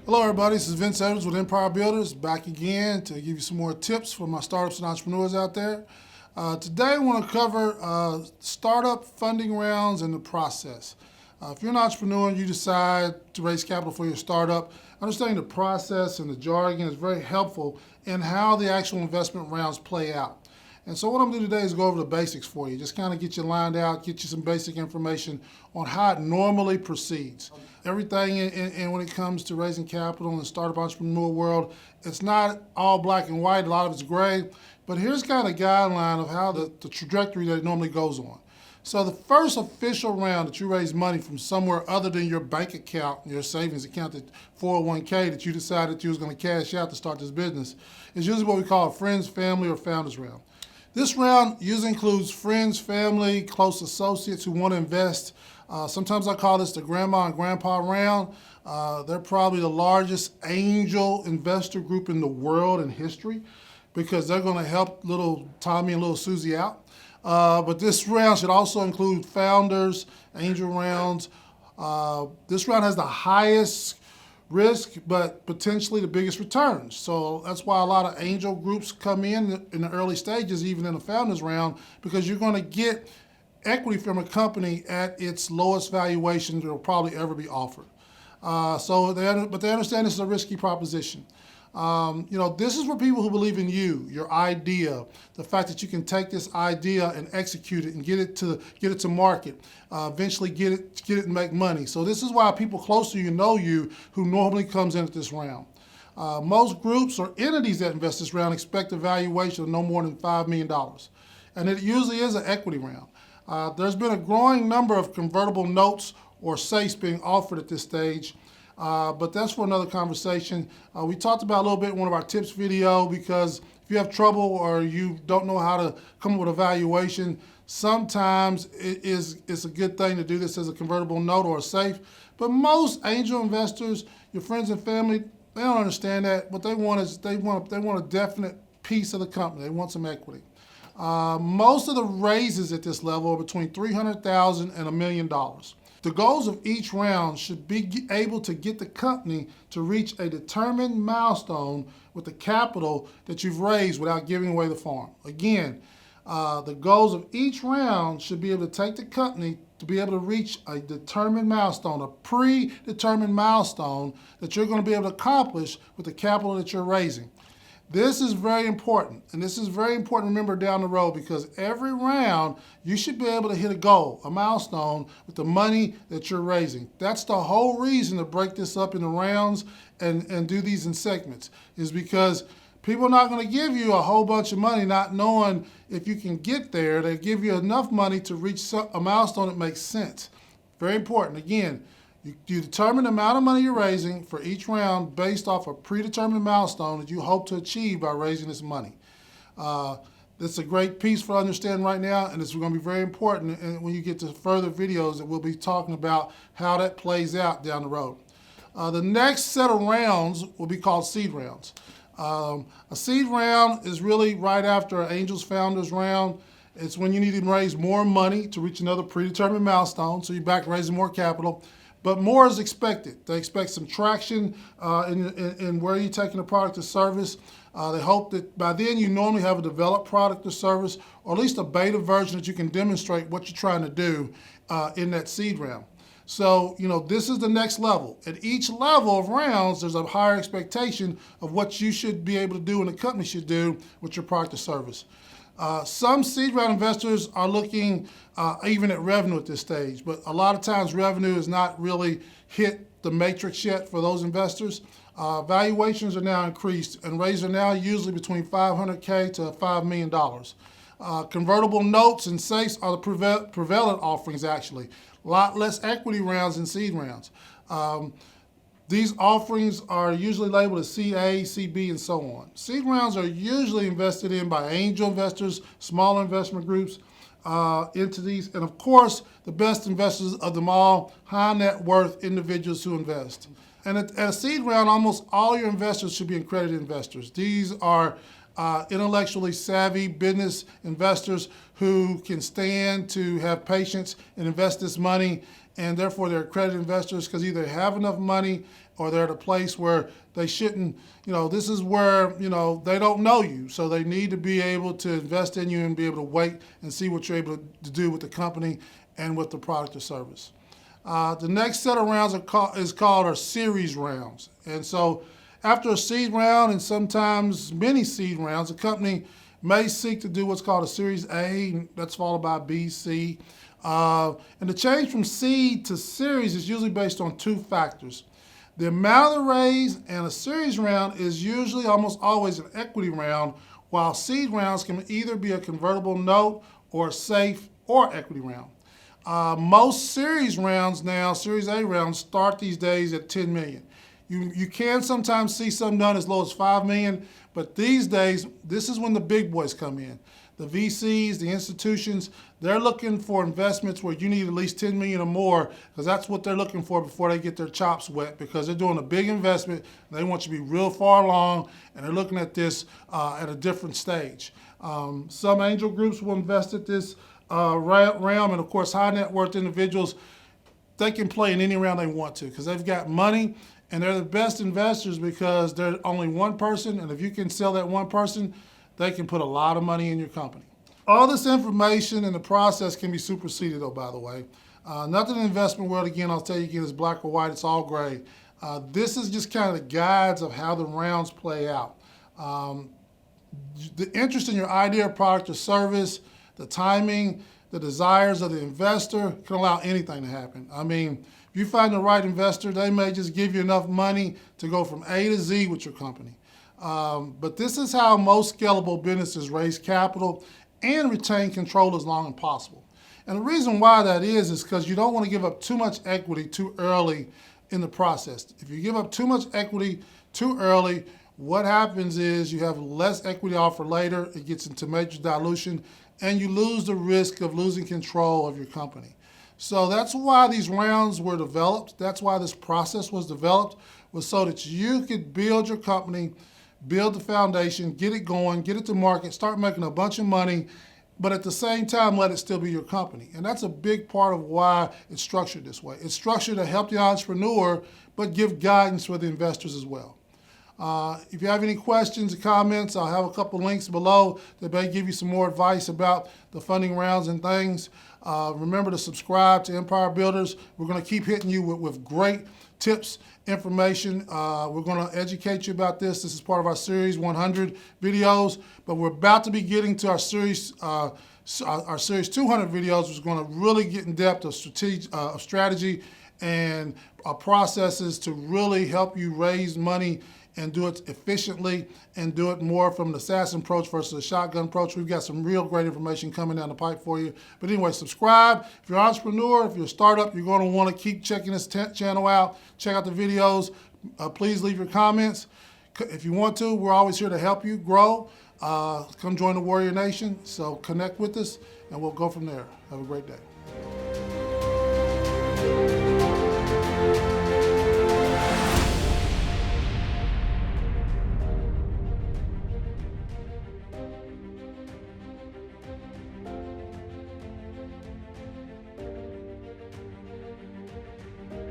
Hello everybody, this is Vince Edwards with Empire Builders, back again to give you some more tips for my startups and entrepreneurs out there. Today I want to cover startup funding rounds and the process. If you're an entrepreneur and you decide to raise capital for your startup, understanding the process and the jargon is very helpful in how the actual investment rounds play out. And so what I'm going to do today is go over the basics for you, just kind of get you lined out, get you some basic information on how it normally proceeds. Everything in when it comes to raising capital in the startup entrepreneur world, it's not all black and white, a lot of it's gray, but here's kind of a guideline of how the trajectory that it normally goes on. So the first official round that you raise money from somewhere other than your bank account, your savings account, that 401k that you decided you was going to cash out to start this business, is usually what we call a friends, family, or founders round. This round usually includes friends, family, close associates who want to invest. Sometimes I call this the grandma and grandpa round. They're probably the largest angel investor group in the world in history because they're going to help little Tommy and little Susie out. But this round should also include founders, angel rounds. This round has the highest risk, but potentially the biggest returns. So that's why a lot of angel groups come in the early stages, even in the founders round, because you're going to get equity from a company at its lowest valuation that will probably ever be offered. But they understand this is a risky proposition. This is for people who believe in you, your idea, the fact that you can take this idea and execute it and get it to market, eventually get it and make money. So this is why people close to you know you who normally comes in at this round. Most groups or entities that invest this round expect a valuation of no more than $5 million. And it usually is an equity round. There's been a growing number of convertible notes or safes being offered at this stage. But that's for another conversation. We talked about a little bit in one of our tips video, because if you have trouble or you don't know how to come up with a valuation, sometimes it's a good thing to do this as a convertible note or a safe. But most angel investors, your friends and family, they don't understand that. What they want is they want a definite piece of the company. They want some equity. Most of the raises at this level are between $300,000 and $1 million. The goals of each round should be able to get the company to reach a determined milestone with the capital that you've raised without giving away the farm. Again, the goals of each round should be able to take the company to be able to reach a determined milestone, a predetermined milestone that you're going to be able to accomplish with the capital that you're raising. This is very important, and this is very important to remember down the road, because every round you should be able to hit a goal, a milestone with the money that you're raising. That's the whole reason to break this up into rounds and do these in segments, is because people are not going to give you a whole bunch of money not knowing if you can get there. They give you enough money to reach a milestone that makes sense. Very important. Again, you determine the amount of money you're raising for each round based off a predetermined milestone that you hope to achieve by raising this money. This is a great piece for understanding right now, and it's going to be very important when you get to further videos that we'll be talking about how that plays out down the road. The next set of rounds will be called seed rounds. A seed round is really right after an Angels Founders round. It's when you need to raise more money to reach another predetermined milestone, so you're back raising more capital. But more is expected. They expect some traction in where you're taking the product or service. They hope that by then you normally have a developed product or service, or at least a beta version that you can demonstrate what you're trying to do in that seed round. So, this is the next level. At each level of rounds, there's a higher expectation of what you should be able to do and the company should do with your product or service. Some seed round investors are looking even at revenue at this stage, but a lot of times revenue has not really hit the matrix yet for those investors. Valuations are now increased, and raises are now usually between $500K to $5 million. Convertible notes and safes are the prevalent offerings, actually. A lot less equity rounds than seed rounds. These offerings are usually labeled as CA, CB, and so on. Seed rounds are usually invested in by angel investors, smaller investment groups, entities, and of course, the best investors of them all, high net worth individuals who invest. And at a seed round, almost all your investors should be accredited investors. These are intellectually savvy business investors who can stand to have patience and invest this money and therefore they're accredited investors because either they have enough money or they're at a place where they shouldn't, this is where, they don't know you. So they need to be able to invest in you and be able to wait and see what you're able to do with the company and with the product or service. The next set of rounds is called our series rounds. And so after a seed round and sometimes many seed rounds, a company may seek to do what's called a Series A, that's followed by B, C. And the change from seed to series is usually based on two factors. The amount of the raise and a series round is usually almost always an equity round, while seed rounds can either be a convertible note or a safe or equity round. Most series rounds now, Series A rounds, start these days at 10 million. You can sometimes see some done as low as 5 million, but these days, this is when the big boys come in. The VCs, the institutions, they're looking for investments where you need at least 10 million or more, because that's what they're looking for before they get their chops wet, because they're doing a big investment. They want you to be real far along, and they're looking at this at a different stage. Some angel groups will invest at this realm, and of course, high net worth individuals, they can play in any round they want to, because they've got money, and they're the best investors because they're only one person, and if you can sell that one person, they can put a lot of money in your company. All this information and the process can be superseded, though, by the way. Nothing in the investment world, again, I'll tell you again, is black or white, it's all gray. This is just kind of the guides of how the rounds play out. The interest in your idea, product, or service, the timing, the desires of the investor can allow anything to happen. I mean, if you find the right investor, they may just give you enough money to go from A to Z with your company. But this is how most scalable businesses raise capital and retain control as long as possible. And the reason why that is because you don't want to give up too much equity too early in the process. If you give up too much equity too early, what happens is you have less equity offer later, it gets into major dilution, and you lose the risk of losing control of your company. So that's why these rounds were developed. That's why this process was developed, was so that you could build your company, build the foundation, get it going, get it to market, start making a bunch of money, but at the same time, let it still be your company. And that's a big part of why it's structured this way. It's structured to help the entrepreneur, but give guidance for the investors as well. If you have any questions or comments, I'll have a couple links below that may give you some more advice about the funding rounds and things. Remember to subscribe to Empire Builders. We're going to keep hitting you with great tips, information. We're going to educate you about this. This is part of our Series 100 videos, but we're about to be getting to our Series 200 videos, which is going to really get in depth of strategy and processes to really help you raise money and do it efficiently and do it more from the assassin approach versus the shotgun approach. We've got some real great information coming down the pipe for you. But anyway, subscribe. If you're an entrepreneur, if you're a startup, you're going to want to keep checking this channel out. Check out the videos. Please leave your comments. If you want to, we're always here to help you grow. Come join the Warrior Nation. So connect with us, and we'll go from there. Have a great day.